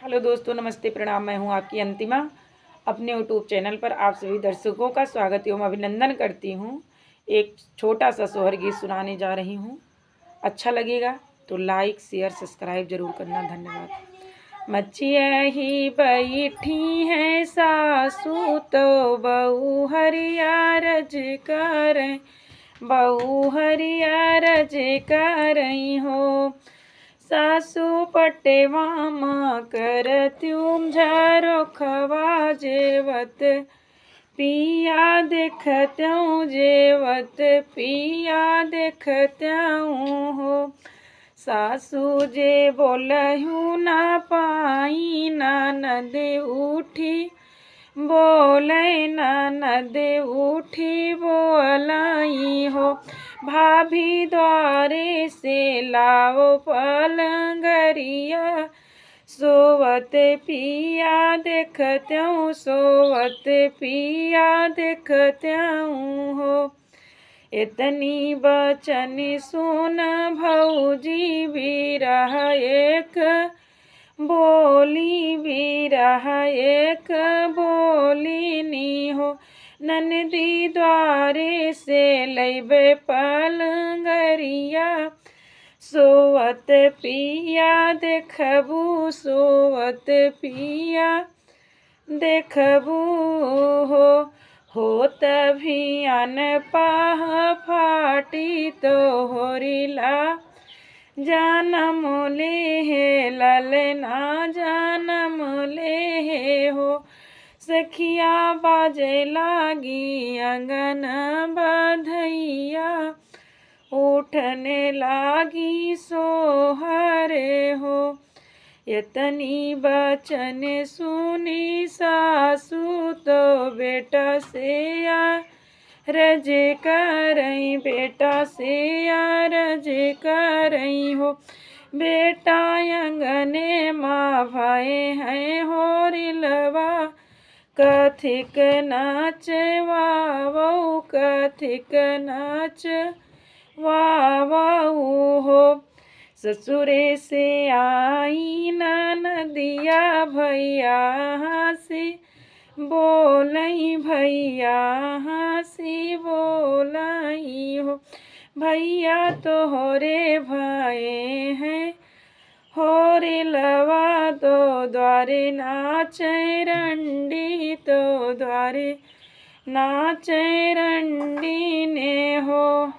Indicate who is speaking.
Speaker 1: Hello दोस्तों, नमस्ते, प्रणाम। मैं हूं आपकी अंतिमा। अपने यूट्यूब चैनल पर आप सभी दर्शकों का स्वागत एवं अभिनंदन करती हूं। एक छोटा सा सोहर गीत सुनाने जा रही हूं। अच्छा लगेगा तो लाइक, शेयर, सब्सक्राइब जरूर करना। धन्यवाद। मच्छिया ही बैठी हैं सासू तो बहू हरिया रज कर, बहू हरिया रज कर हो। सासू पटेवा माँ करत्यूम झरो खवा जेवत, पिया देखत्यूं जेवत, पिया देखत्यूं हो। सासू जे बोलहूँ ना पाई, ननद उठी बोले, ननद उठी बोलाई हो। भाभी द्वारे से लाओ पलंगरिया, सोवत पिया देखत्यूं, सोवत पिया देखत्यूं हो। इतनी बचन सुन भौजी बिरह एक बोली, बिरह एक बोली नी हो। ननदी द्वारे से लैबे पलंगरिया, सोवत पिया देखबू, सोवत पिया देखबू हो। तभी अन पाह फाटी तो होरिला, जानम ले हे ललना, जानम ले हे हो। सखिया बाजे लागी अंगन बधैया, उठने लागी सोहरे हो। इतनी बचन सुनी सासू तो बेटा से रज करई, बेटा से रज करई हो। बेटा अंगने माँ भाई हैं होरिलवा, कथिक नाच वावऊ, कथिक नाच वावऊ हो। ससुरे से आई ननदिया, भैया हंसी बोलई, भैया हंसी बोलई हो। भैया तोहरे भाई हैं होरिलवा, तो द्वारे नाचे रंडी, तो द्वारे नाचे रंडी ने हो।